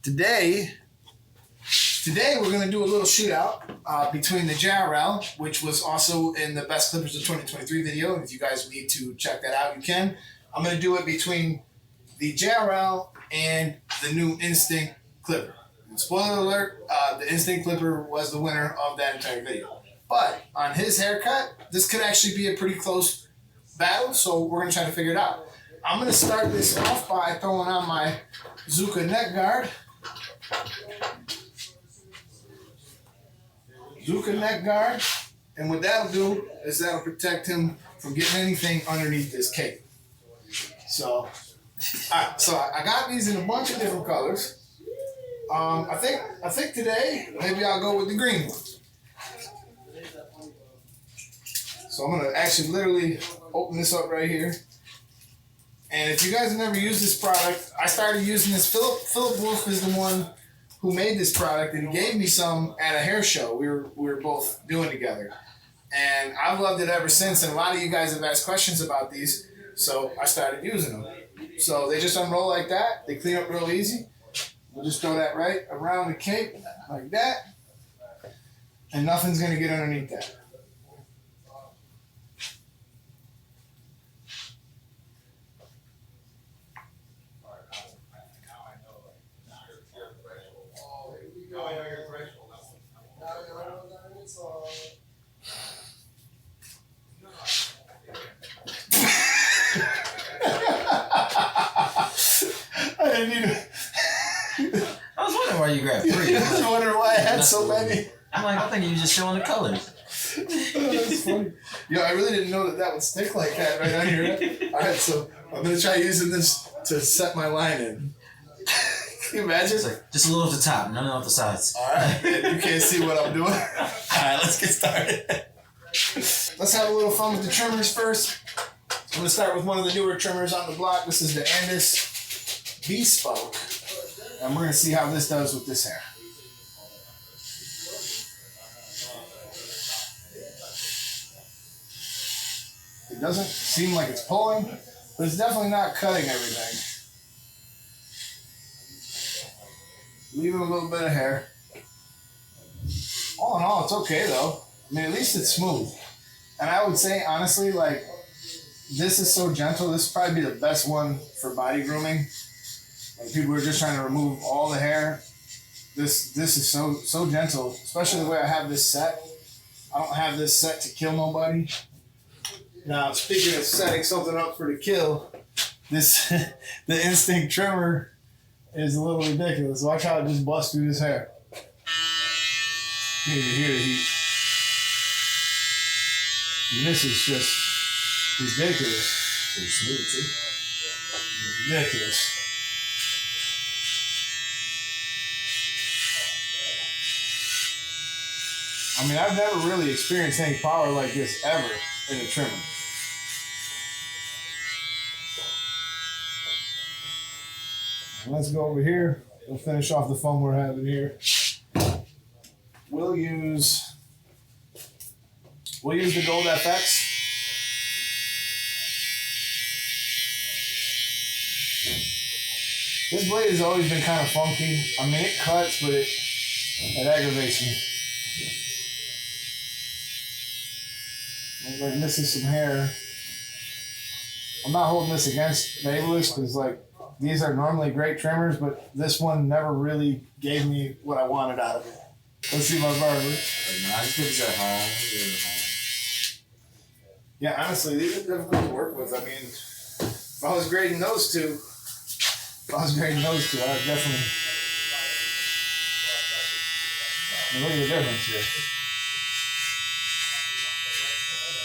Today we're going to do a little shootout between the JRL, which was also in the Best Clippers of 2023 video. If you guys need to check that out, you can. I'm going to do it between the JRL and the new Instinct Clipper. And spoiler alert, the Instinct Clipper was the winner of that entire video. But on his haircut, this could actually be a pretty close battle, so we're going to try to figure it out. I'm going to start this off by throwing on my Zuka neck guard. And what that'll do is that'll protect him from getting anything underneath this cape. So I got these in a bunch of different colors. I think today maybe I'll go with the green one. So I'm gonna actually literally open this up right here. And if you guys have never used this product, I started using this. Philip Wolf is the one who made this product, and he gave me some at a hair show we were both doing together. And I've loved it ever since, and a lot of you guys have asked questions about these, so I started using them. So they just unroll like that. They clean up real easy. We'll just throw that right around the cape like that, and nothing's gonna get underneath that. I didn't even. I was wondering why you grabbed three. I was wondering why I had so many. I'm like, I think you were just showing the colors. That's funny. Yo, I really didn't know that would stick like that right on here. Alright, so I'm going to try using this to set my line in. Can you imagine? It's like, just a little at the top, none off the sides. Alright, you can't see what I'm doing. Alright, let's get started. Let's have a little fun with the trimmers first. I'm going to start with one of the newer trimmers on the block. This is the Andis Bespoke. And we're going to see how this does with this hair. It doesn't seem like it's pulling, but it's definitely not cutting everything. Leaving a little bit of hair. All in all, it's okay though. I mean, at least it's smooth. And I would say, honestly, like, this is so gentle. This would probably be the best one for body grooming. Like, people are just trying to remove all the hair. This is so gentle, especially the way I have this set. I don't have this set to kill nobody. Now, speaking of setting something up for the kill, this the Instinct trimmer is a little ridiculous. Watch how it just busts through this hair. You can hear the heat. And this is just ridiculous. Pretty smooth, too. Ridiculous. I mean, I've never really experienced any power like this ever in a trimmer. And let's go over here. We'll finish off the fun we're having here. We'll use the Gold FX. This blade has always been kind of funky. I mean, it cuts, but it aggravates me. Like, misses some hair. I'm not holding this against Babyliss because, like, these are normally great trimmers, but this one never really gave me what I wanted out of it. Let's see my barber. Nice kids at home. Yeah, honestly, these are difficult to work with. I mean, if I was grading those two, I would definitely. I mean, look at the difference here.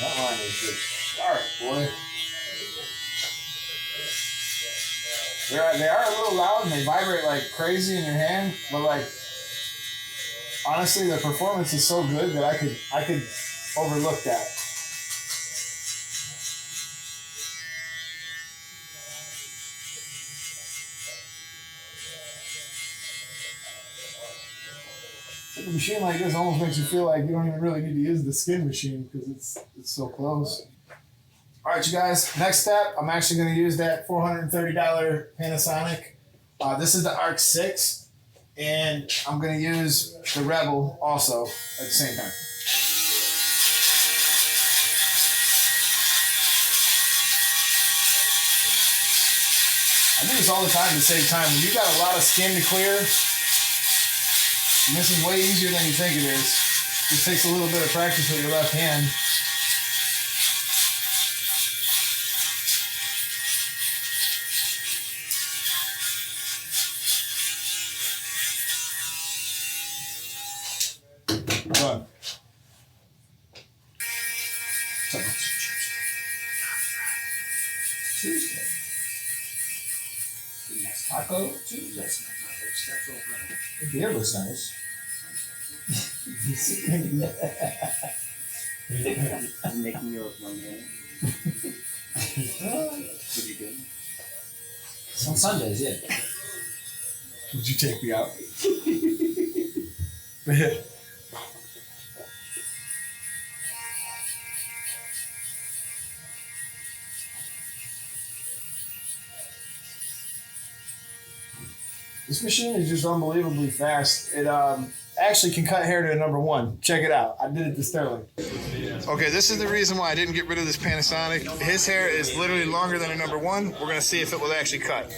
That line is just sharp, boy. They are a little loud and they vibrate like crazy in your hand, but like, honestly, the performance is so good that I could overlook that. A machine like this almost makes you feel like you don't even really need to use the skin machine because it's so close. All right, you guys, next step, I'm actually going to use that $430 Panasonic. This is the Arc 6. And I'm gonna use the Rebel also at the same time. I do this all the time to save time. When you got a lot of skin to clear, and this is way easier than you think it is. It takes a little bit of practice with your left hand. Done. Tuesday. Taco Tuesday. The beer looks nice. I'm making you look my man. Would you good? It's on Sundays, yeah. Would you take me out? This machine is just unbelievably fast. It actually can cut hair to a number 1. Check it out. I did it to Sterling. Okay, this is the reason why I didn't get rid of this Panasonic. His hair is literally longer than a number 1. We're gonna see if it will actually cut.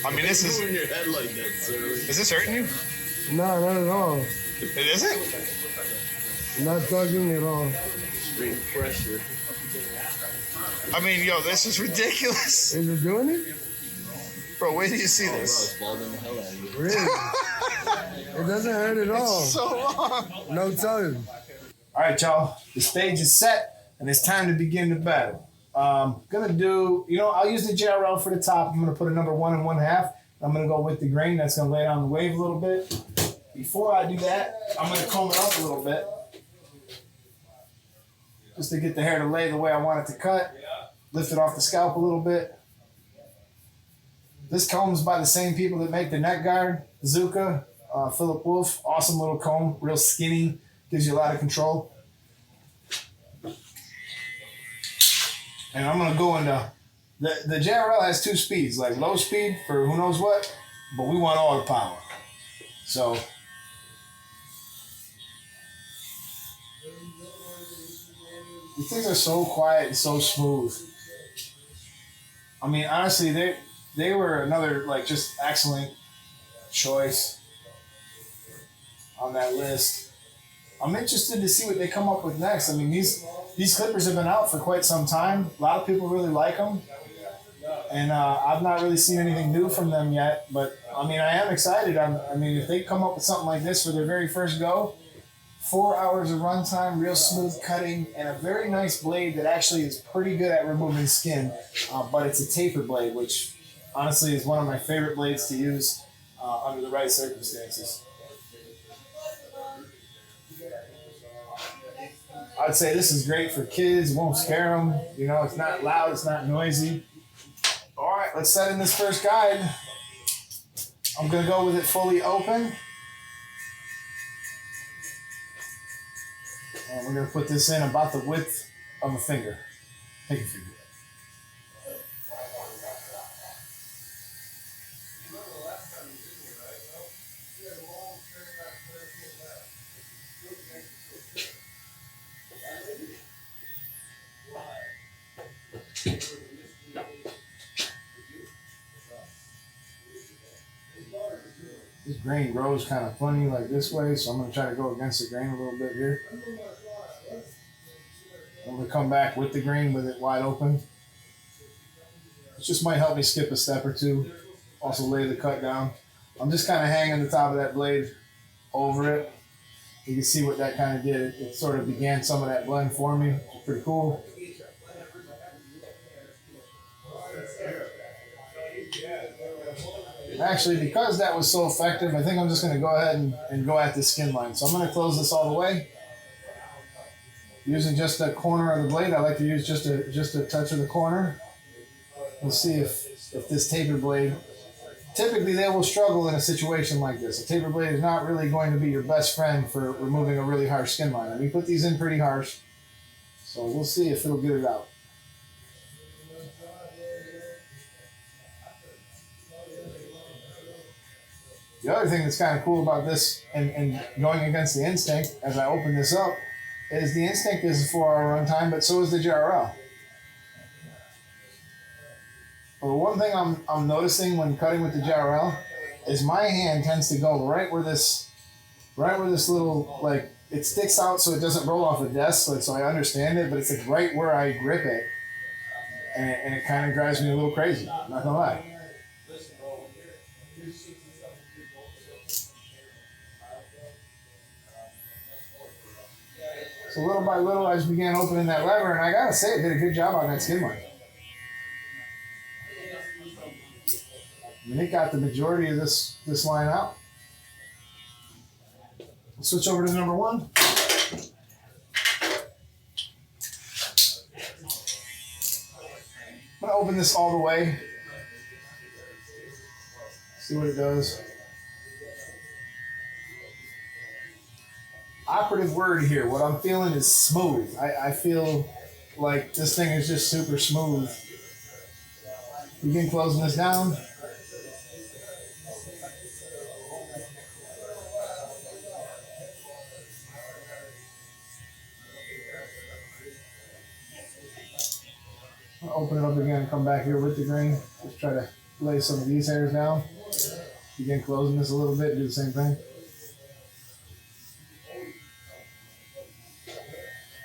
I mean, this is. Your head like that, sir. Is this hurting you? No, not at all. It isn't? Not tugging at all. Straight pressure. I mean, yo, this is ridiculous. Is it doing it? Bro, wait till you see this. It's balding the hell out of you. Really? It doesn't hurt at all. It's so long. No tug. All right, y'all. The stage is set, and it's time to begin the battle. Gonna do, I'll use the JRL for the top. I'm gonna put a number 1 and 1/2. I'm gonna go with the grain. That's gonna lay down the wave a little bit. Before I do that, I'm gonna comb it up a little bit, just to get the hair to lay the way I want it to cut. Lift it off the scalp a little bit. This comb's by the same people that make the neck guard, Zuka, Philip Wolf. Awesome little comb, real skinny, gives you a lot of control. And I'm gonna go into, the JRL has 2 speeds, like low speed for who knows what, but we want all the power. So, these things are so quiet and so smooth. I mean, honestly, they were another, just excellent choice on that list. I'm interested to see what they come up with next. I mean, these clippers have been out for quite some time. A lot of people really like them. And I've not really seen anything new from them yet. But, I mean, I am excited. I mean, if they come up with something like this for their very first go, 4 hours of runtime, real smooth cutting, and a very nice blade that actually is pretty good at removing skin. But it's a taper blade, which honestly is one of my favorite blades to use under the right circumstances. I'd say this is great for kids. Won't scare them. It's not loud. It's not noisy. All right, let's set in this first guide. I'm going to go with it fully open. And we're going to put this in about the width of a finger. Take a finger. This grain grows kind of funny like this way, so I'm going to try to go against the grain a little bit here. I'm going to come back with the grain with it wide open. It just might help me skip a step or two. Also lay the cut down. I'm just kind of hanging the top of that blade over it. You can see what that kind of did. It sort of began some of that blend for me. It's pretty cool. Actually, because that was so effective, I think I'm just going to go ahead and go at the skin line. So I'm going to close this all the way. Using just a corner of the blade, I like to use just a touch of the corner. We'll see if this taper blade, typically they will struggle in a situation like this. A taper blade is not really going to be your best friend for removing a really harsh skin line. And we put these in pretty harsh, so we'll see if it'll get it out. The other thing that's kind of cool about this and going against the Instinct as I open this up is the Instinct is a 4-hour runtime, but so is the JRL. Well, the one thing I'm noticing when cutting with the JRL is my hand tends to go right where this little, like, it sticks out so it doesn't roll off the desk, so I understand it, but it's like right where I grip it, and it kind of drives me a little crazy, I'm not gonna lie. So little by little, I just began opening that lever, and I gotta say, it did a good job on that skid mark. I mean, it got the majority of this line out. We'll switch over to number 1. I'm gonna open this all the way. See what it does. Operative word here. What I'm feeling is smooth. I feel like this thing is just super smooth. Begin closing this down. I'll open it up again and come back here with the grain. Just try to lay some of these hairs down. Begin closing this a little bit, do the same thing.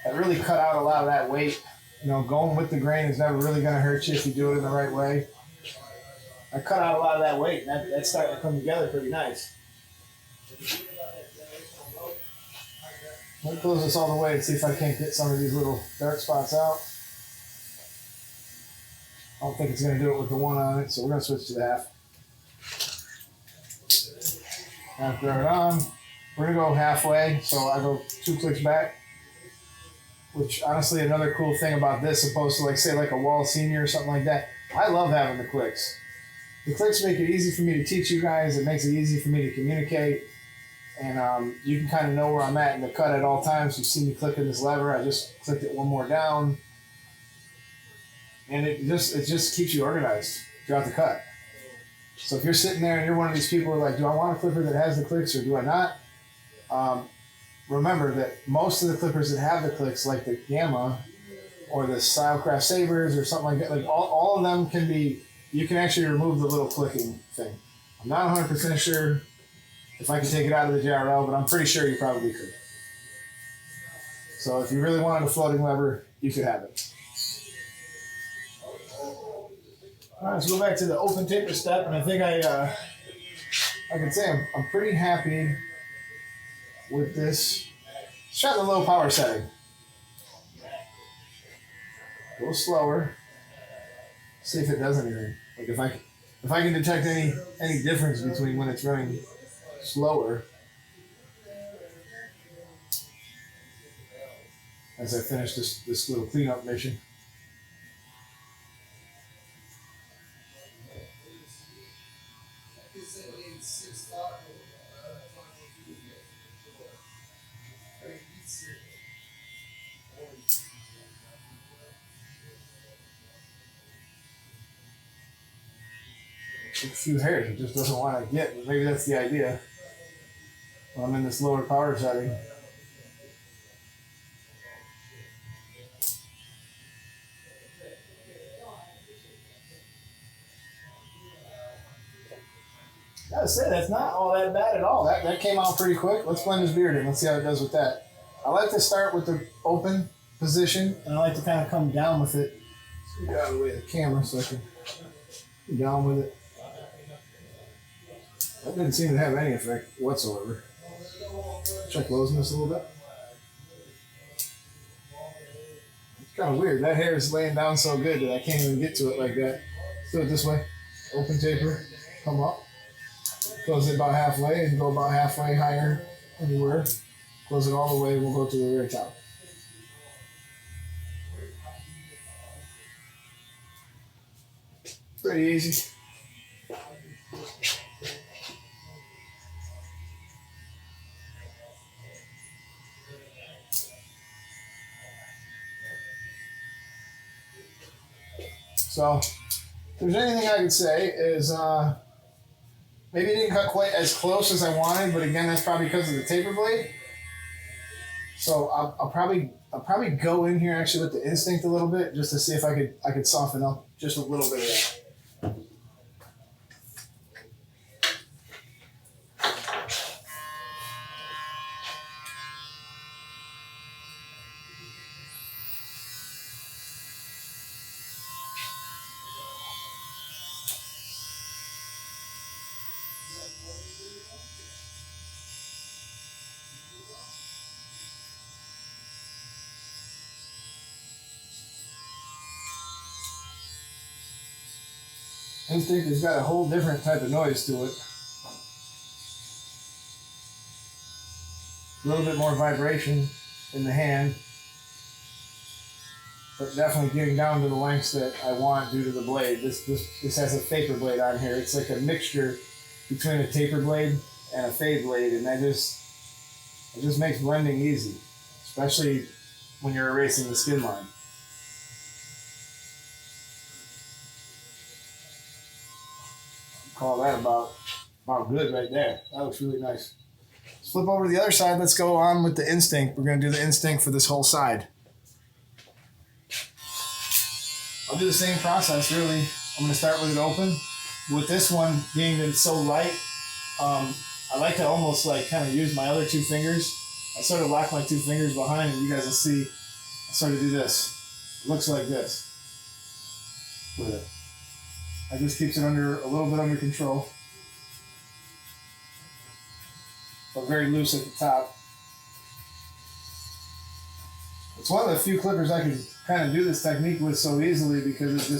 That really cut out a lot of that weight. You know, going with the grain is never really going to hurt you if you do it in the right way. I cut out a lot of that weight, and that's starting to come together pretty nice. Let me close this all the way and see if I can't get some of these little dark spots out. I don't think it's going to do it with the 1 on it, so we're going to switch to the half. Half throw it on. We're going to go halfway, so I go 2 clicks back. Which, honestly, another cool thing about this, opposed to, like, say, like a wall senior or something like that, I love having the clicks. The clicks make it easy for me to teach you guys. It makes it easy for me to communicate. And you can kind of know where I'm at in the cut at all times. You see me clicking this lever. I just clicked it 1 more down. And it just keeps you organized throughout the cut. So if you're sitting there and you're one of these people who are like, do I want a clipper that has the clicks or do I not? Remember that most of the clippers that have the clicks, like the Gamma or the STYLECRAFT Sabers or something like that, like all of them can be, you can actually remove the little clicking thing. I'm not 100% sure if I can take it out of the JRL, but I'm pretty sure you probably could. So if you really wanted a floating lever, you could have it. All right, let's go back to the open taper step, and I think I can say I'm pretty happy with this. Let's try the low power setting. Go slower. See if it does anything. Like if I can detect any difference between when it's running slower as I finish this little cleanup mission. A few hairs it just doesn't want to get, but maybe that's the idea. When I'm in this lower power setting. Gotta say, that's not all that bad at all. That came out pretty quick. Let's blend this beard in. Let's see how it does with that. I like to start with the open position, and I like to kind of come down with it. Let's get out of the way of the camera so I can get down with it. That didn't seem to have any effect whatsoever. Try closing this a little bit. It's kind of weird. That hair is laying down so good that I can't even get to it like that. Let's do it this way. Open taper, come up. Close it about halfway and go about halfway higher anywhere. Close it all the way and we'll go to the very top. Pretty easy. So, if there's anything I could say is, Maybe it didn't cut quite as close as I wanted, but again, that's probably because of the taper blade. So I'll probably go in here actually with the Instinct a little bit just to see if I could soften up just a little bit of that. Instinct has got a whole different type of noise to it. A little bit more vibration in the hand, but definitely getting down to the lengths that I want due to the blade. This has a taper blade on here. It's like a mixture between a taper blade and a fade blade, and it just makes blending easy, especially when you're erasing the skin line. Call that about good right there. That looks really nice. Let's flip over to the other side. Let's go on with the Instinct. We're going to do the Instinct for this whole side. I'll do the same process, really. I'm going to start with it open. With this one, being that it's so light, I like to almost like kind of use my other two fingers. I sort of lock my two fingers behind, and you guys will see I sort of do this. It looks like this with it. That just keeps it a little bit under control, but very loose at the top. It's one of the few clippers I can kind of do this technique with so easily because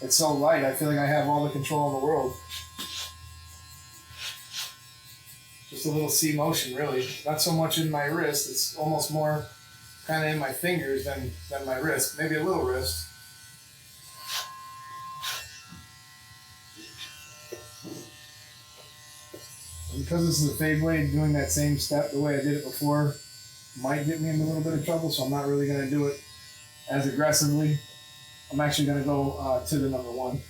it's so light. I feel like I have all the control in the world. Just a little C motion, really. Not so much in my wrist. It's almost more kind of in my fingers than my wrist. Maybe a little wrist. Because this is a fade blade, doing that same step the way I did it before might get me in a little bit of trouble, so I'm not really going to do it as aggressively. I'm actually going to go to the number one.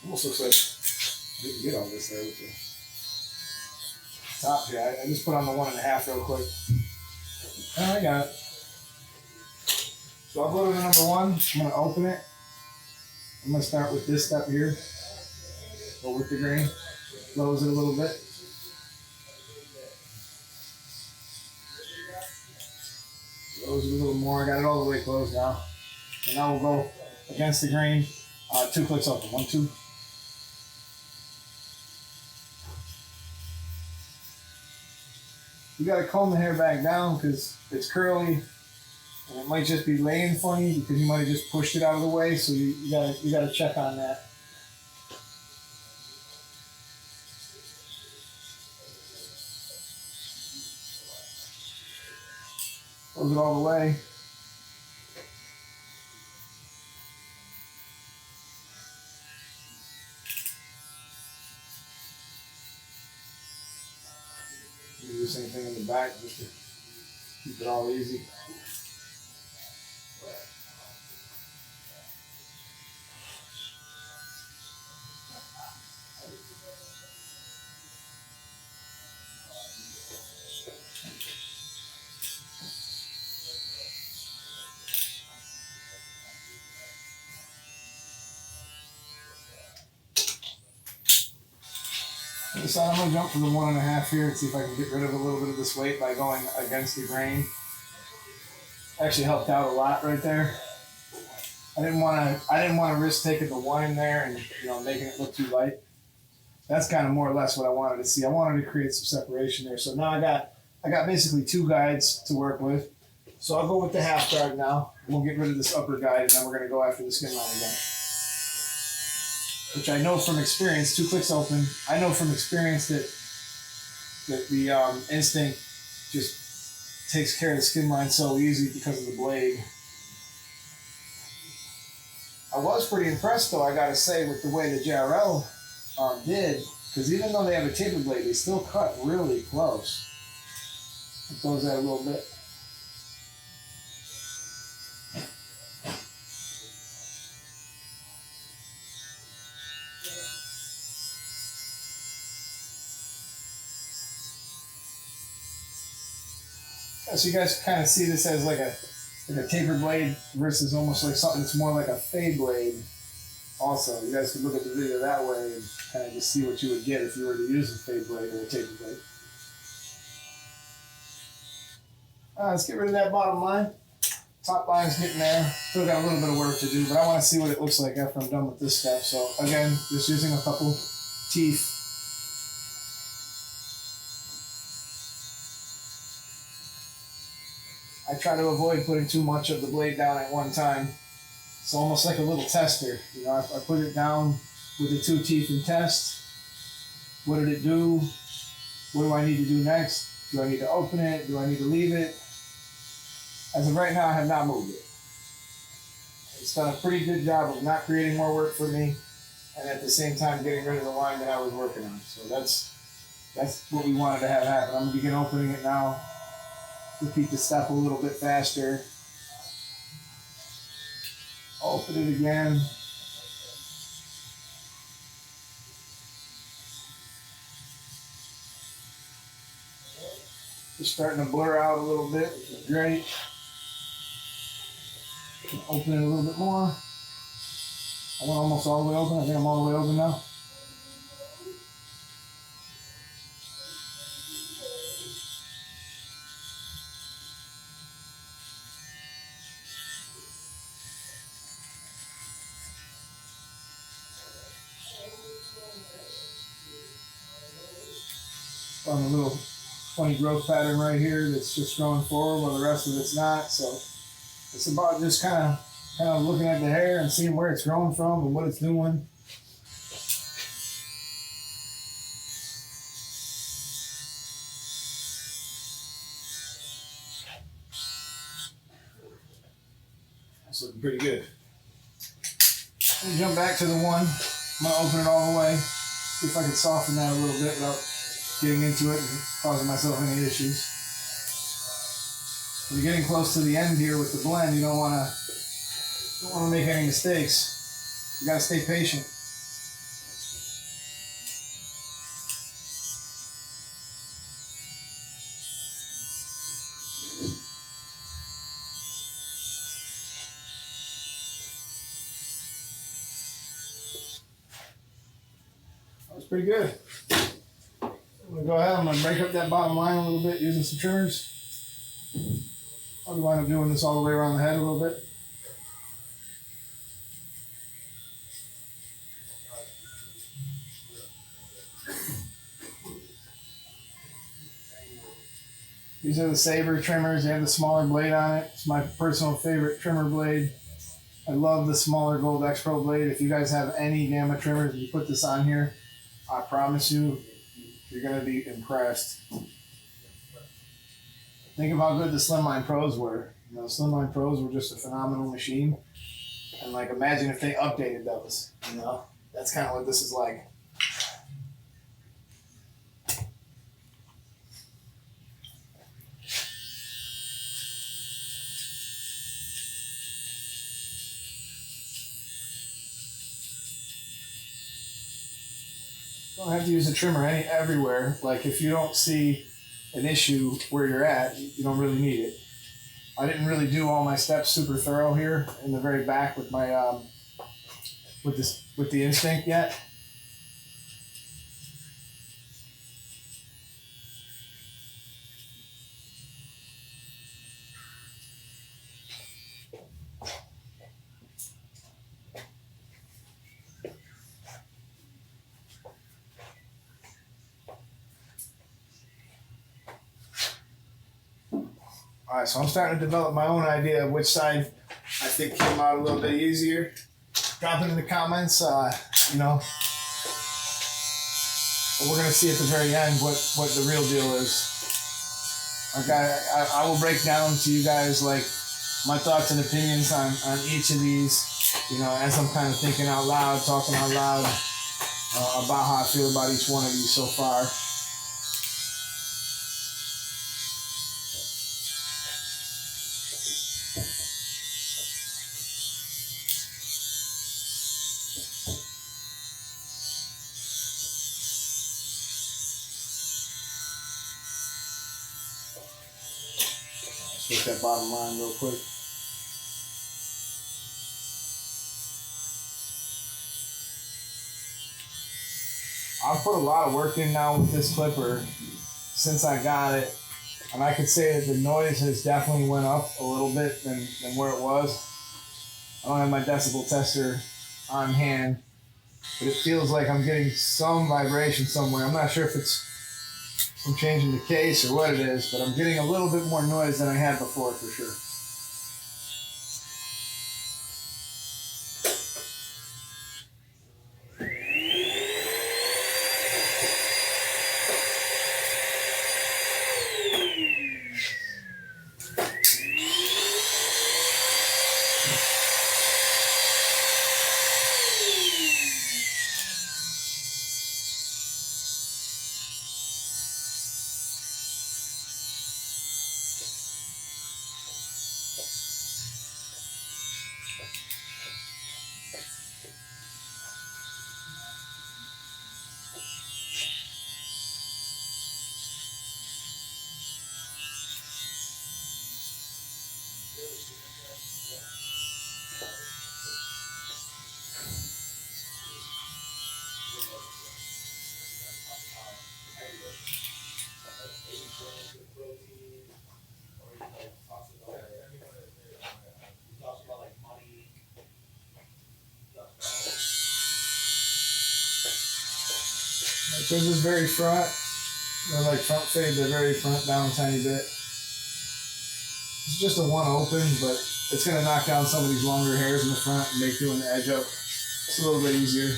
Almost looks like I didn't get all this there with the top here. I just put on the 1.5 real quick. Oh, I got it. So I'll go to the number one. I'm going to open it. I'm going to start with this step here. Go with the grain. Close it a little bit. Close it a little more. I got it all the way closed now. And now we'll go against the grain. 2 clicks open. 1, 2. You got to comb the hair back down because it's curly, and it might just be laying funny because you might have just pushed it out of the way. So you gotta check on that. Close it all the way. Do the same thing in the back just to keep it all easy. So I'm going to jump for the 1.5 here and see if I can get rid of a little bit of this weight by going against the grain. Actually helped out a lot right there. I didn't want to risk taking the 1 in there and making it look too light. That's kind of more or less what I wanted to see. I wanted to create some separation there. So now I got basically 2 guides to work with. So I'll go with the half guard now. We'll get rid of this upper guide, and then we're going to go after the skin line again. Which I know from experience, 2 clicks open. I know from experience that the Instinct just takes care of the skin line so easy because of the blade. I was pretty impressed, though, I gotta say, with the way the JRL did, because even though they have a taper blade, they still cut really close. I'll close that a little bit. So you guys kind of see this as like a taper blade versus almost like something that's more like a fade blade. Also, you guys can look at the video that way and kind of just see what you would get if you were to use a fade blade or a taper blade. Let's get rid of that bottom line. Top line's getting there. Still got a little bit of work to do, but I want to see what it looks like after I'm done with this step. So again, just using a couple teeth. I try to avoid putting too much of the blade down at one time. It's almost like a little tester. You know, I put it down with the 2 teeth and test. What did it do? What do I need to do next? Do I need to open it? Do I need to leave it? As of right now, I have not moved it. It's done a pretty good job of not creating more work for me, and at the same time getting rid of the line that I was working on. So that's what we wanted to have happen. I'm gonna begin opening it now. Repeat the step a little bit faster. Open it again. Just starting to blur out a little bit, which is great. Open it a little bit more. I went almost all the way open. I think I'm all the way open now. On a little funny growth pattern right here that's just growing forward while the rest of it's not. So it's about just kind of looking at the hair and seeing where it's growing from and what it's doing. That's looking pretty good. Let me jump back to the one. I'm gonna open it all the way. See if I can soften that a little bit without getting into it and causing myself any issues. When you're getting close to the end here with the blend, you don't want to make any mistakes. You gotta stay patient. That was pretty good. I'm gonna go ahead, I'm gonna break up that bottom line a little bit using some trimmers. I'll wind up doing this all the way around the head a little bit. These are the Saber trimmers. They have the smaller blade on it. It's my personal favorite trimmer blade. I love the smaller Gold X Pro blade. If you guys have any Gamma trimmers and you put this on here, I promise you, you're going to be impressed. Think of how good the Slimline Pros were. You know, Slimline Pros were just a phenomenal machine. And like, imagine if they updated those, you know? That's kind of what this is like. You don't have to use a trimmer everywhere. Like, if you don't see an issue where you're at, you don't really need it. I didn't really do all my steps super thorough here in the very back with my with the Instinct yet. All right, so I'm starting to develop my own idea of which side I think came out a little bit easier. Drop it in the comments, you know. But we're gonna see at the very end what the real deal is. Okay, I will break down to you guys like my thoughts and opinions on each of these, you know, as I'm kind of thinking out loud, talking out loud about how I feel about each one of these so far. Take that bottom line real quick. I've put a lot of work in now with this clipper since I got it, and I could say that the noise has definitely went up a little bit than where it was. I don't have my decibel tester on hand, but it feels like I'm getting some vibration somewhere. I'm not sure if it's from changing the case or what it is, but I'm getting a little bit more noise than I had before for sure. So this is very front, they're like front fade, they're very front down a tiny bit. It's just a one open, but it's gonna knock down some of these longer hairs in the front and make doing the edge up just a little bit easier.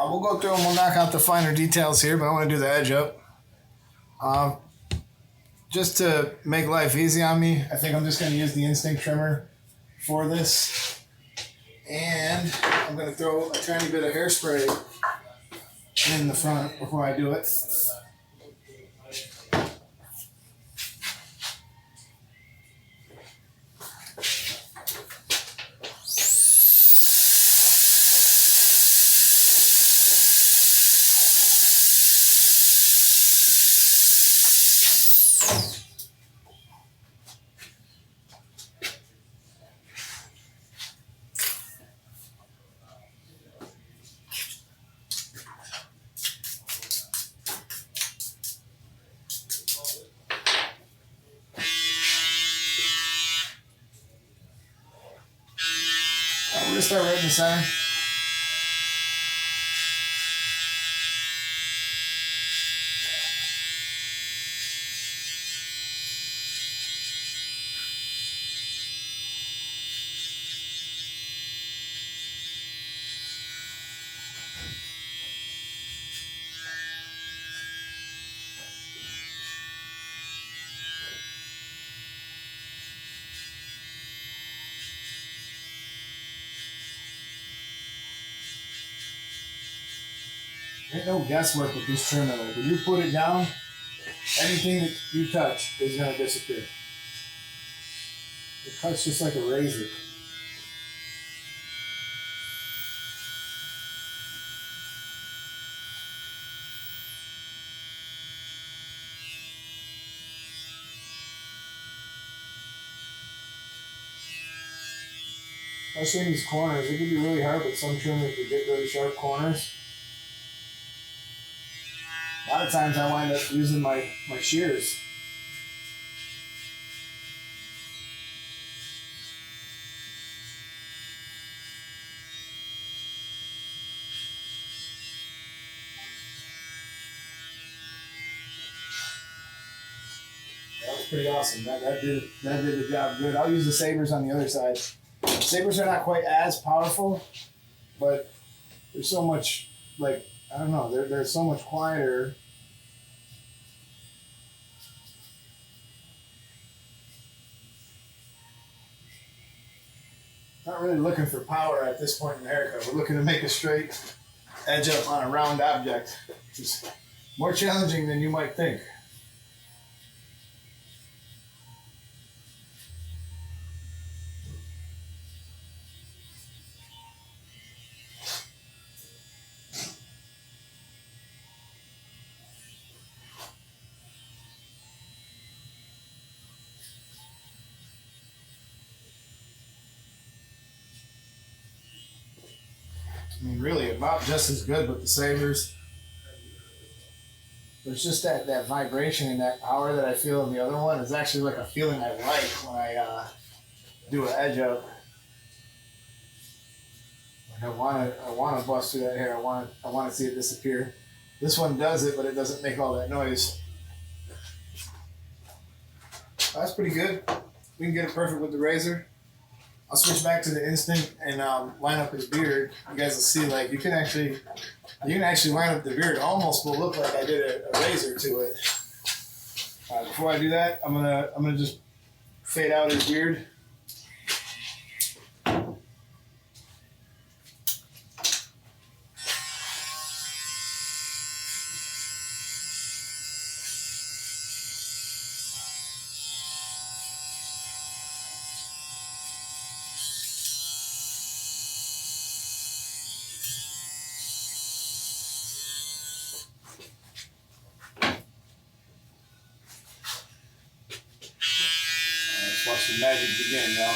We'll go through and we'll knock out the finer details here, but I want to do the edge up. Just to make life easy on me, I think I'm just going to use the Instinct trimmer for this. And I'm going to throw a tiny bit of hairspray in the front before I do it. We're going to start right in the center. Ain't no guesswork with this trimmer. Like when you put it down, anything that you touch is gonna disappear. It cuts just like a razor. Especially in these corners, it can be really hard with some trimmers to get really sharp corners. A lot of times I wind up using my shears. That was pretty awesome. That did the job good. I'll use the sabers on the other side. Sabers are not quite as powerful, but there's so much, like, I don't know, they're so much quieter. Not really looking for power at this point in the haircut. We're looking to make a straight edge up on a round object, which is more challenging than you might think. I mean, really about just as good with the sabers. There's just that vibration and that power that I feel in the other one is actually like a feeling I like when I do an edge up. Like I want to bust through that hair. I want to see it disappear. This one does it, but it doesn't make all that noise. That's pretty good. We can get it perfect with the razor. I'll switch back to the instinct and line up his beard. You guys will see, like you can actually line up the beard. Almost will look like I did a razor to it. Before I do that, I'm gonna just fade out his beard. Let's watch the magic begin, y'all.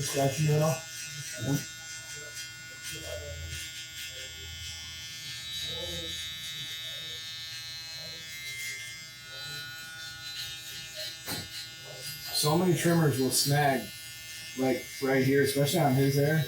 Scratching it all. So many trimmers will snag, like right here, especially on his hair.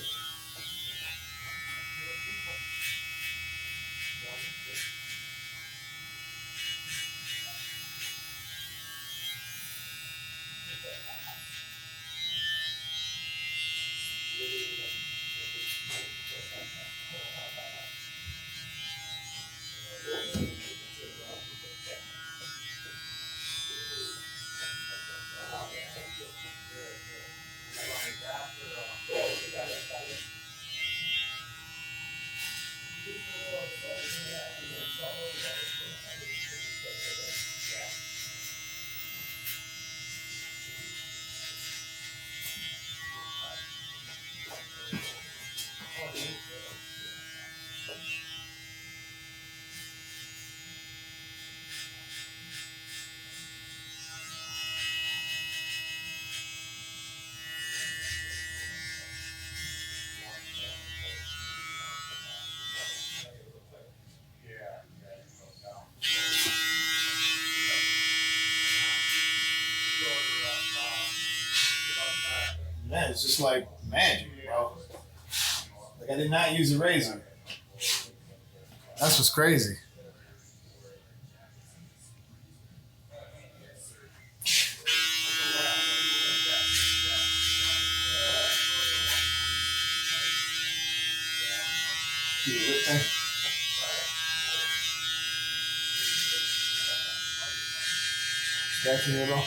it's just like magic, bro. Like I did not use a razor. That's what's crazy. Do the lip thing. Scratching it all.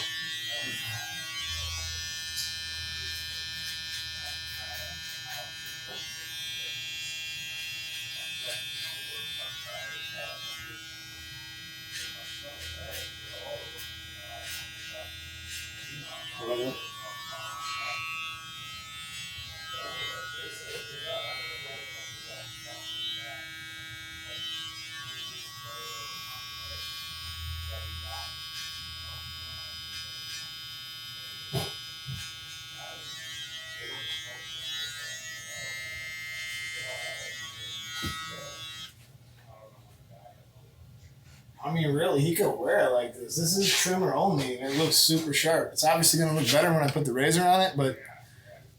I mean, really, he could wear it like this. This is trimmer only, and it looks super sharp. It's obviously going to look better when I put the razor on it, but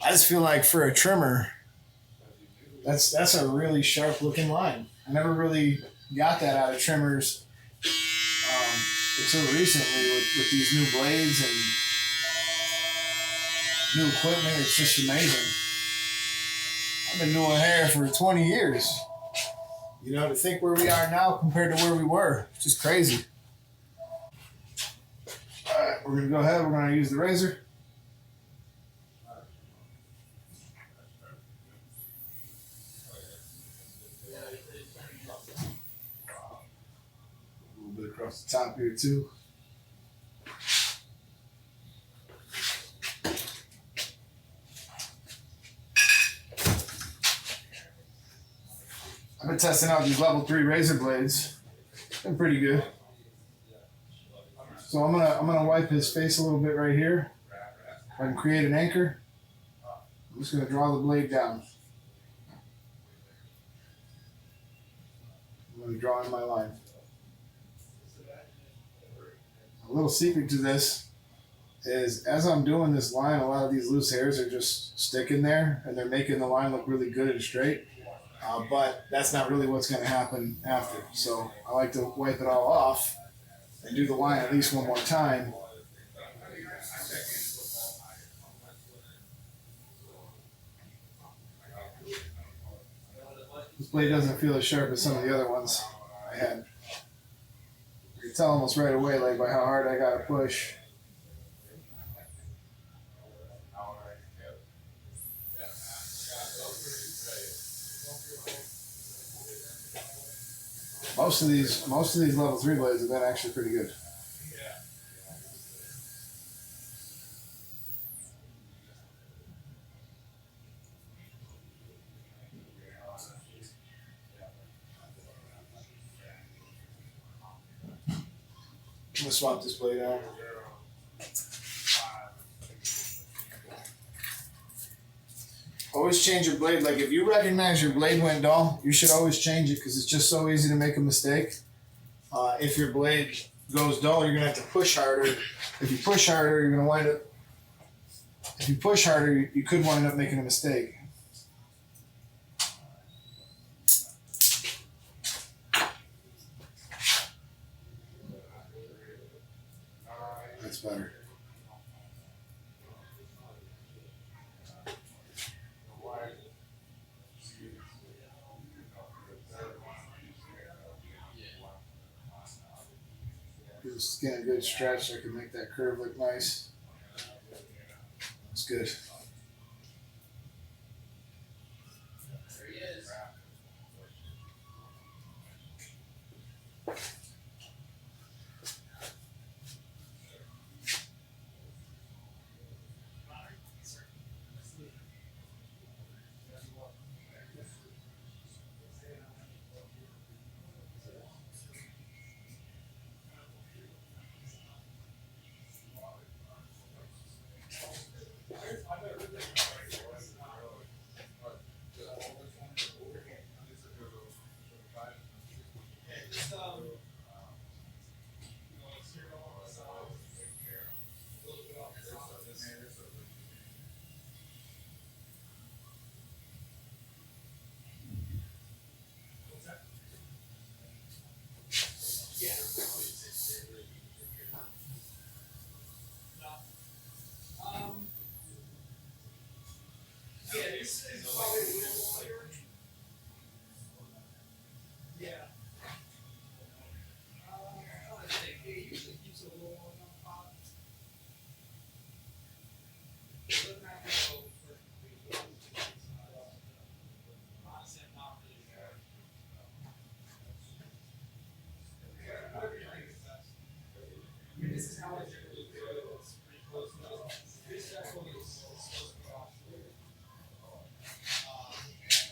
I just feel like for a trimmer, that's a really sharp looking line. I never really got that out of trimmers until recently with these new blades and new equipment. It's just amazing. I've been doing hair for 20 years. You know, to think where we are now compared to where we were, it's just crazy. All right, we're gonna go ahead. We're gonna use the razor. A little bit across the top here too. I've been testing out these level 3 razor blades. Been pretty good. So I'm gonna wipe his face a little bit right here. If I can create an anchor, I'm just gonna draw the blade down. I'm gonna draw in my line. A little secret to this is as I'm doing this line, a lot of these loose hairs are just sticking there and they're making the line look really good and straight. But that's not really what's going to happen after. So I like to wipe it all off and do the line at least one more time. This blade doesn't feel as sharp as some of the other ones I had. You can tell almost right away, like by how hard I got to push. Most of these level 3 blades have been actually pretty good. I'm gonna swap this blade out. Always change your blade. Like if you recognize your blade went dull, you should always change it because it's just so easy to make a mistake. If your blade goes dull, you're gonna have to push harder. If you push harder, you're gonna wind up. If you push harder, you could wind up making a mistake. That's better. Give the skin a good stretch so I can make that curve look nice. That's good.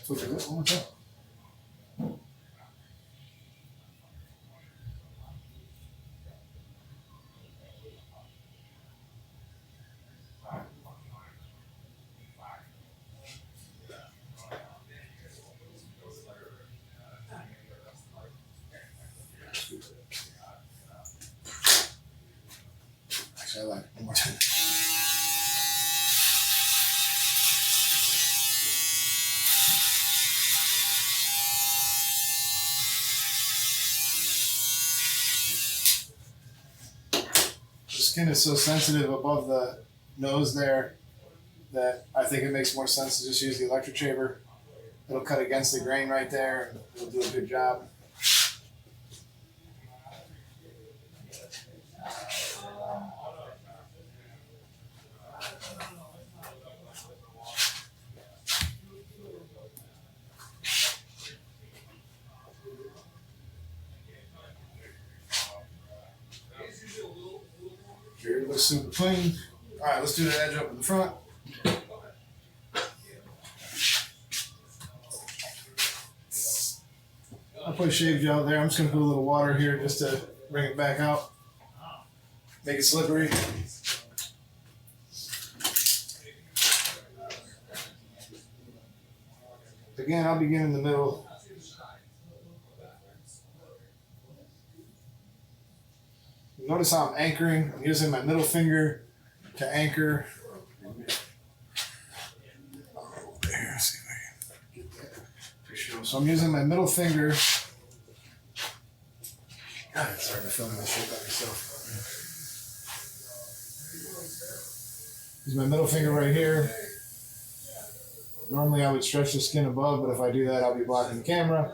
Switch it one more time. Actually, I like it. One more time. The skin is so sensitive above the nose there that I think it makes more sense to just use the electric shaver. It'll cut against the grain right there and it'll do a good job. Here it looks super clean. All right, let's do the edge up in the front. I'll put a shave gel there. I'm just gonna put a little water here just to bring it back out. Make it slippery. Again, I'll begin in the middle. Notice how I'm anchoring. I'm using my middle finger to anchor. There, see if I can get that to show. So I'm using my middle finger. God, it's hard to film this shit by myself. Use my middle finger right here. Normally I would stretch the skin above, but if I do that, I'll be blocking the camera.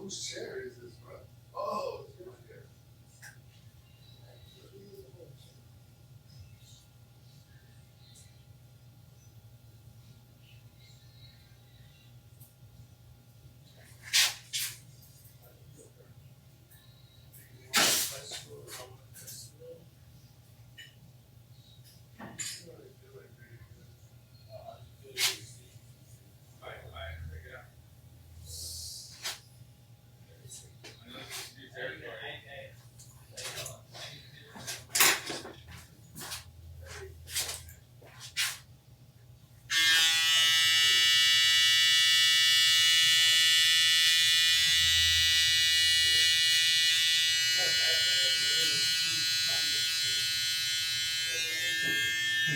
Whose chair is this, bro? Oh, it's your chair.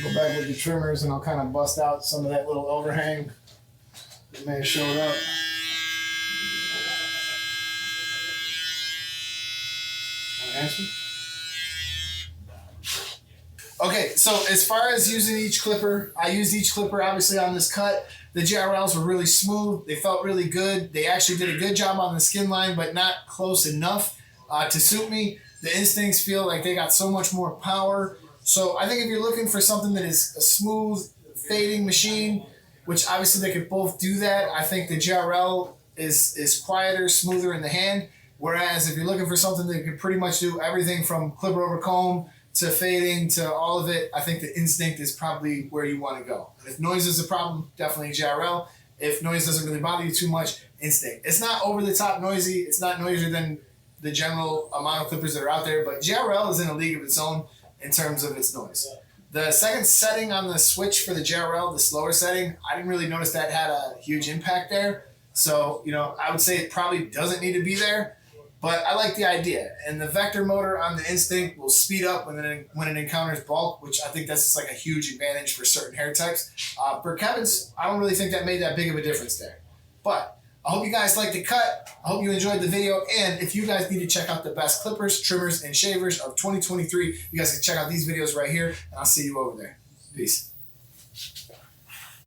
Go back with the trimmers and I'll kind of bust out some of that little overhang that may have showed up. Want to answer? Okay, so as far as using each clipper, I used each clipper obviously on this cut. The JRLs were really smooth. They felt really good. They actually did a good job on the skin line, but not close enough to suit me. The Instincts feel like they got so much more power. So I think if you're looking for something that is a smooth fading machine, which obviously they could both do that, I think the JRL is quieter, smoother in the hand. Whereas if you're looking for something that could pretty much do everything from clipper over comb to fading to all of it, I think the Instinct is probably where you want to go. And if noise is a problem, definitely JRL. If noise doesn't really bother you too much, Instinct. It's not over the top noisy. It's not noisier than the general amount of clippers that are out there, but JRL is in a league of its own. in terms of its noise. The second setting on the switch for the JRL, the slower setting, I didn't really notice that had a huge impact there. So, I would say it probably doesn't need to be there, but I like the idea. And the vector motor on the Instinct will speed up when it encounters bulk, which I think that's just like a huge advantage for certain hair types. For Kevin's, I don't really think that made that big of a difference there. But I hope you guys liked the cut. I hope you enjoyed the video. And if you guys need to check out the best clippers, trimmers, and shavers of 2023, you guys can check out these videos right here. And I'll see you over there. Peace.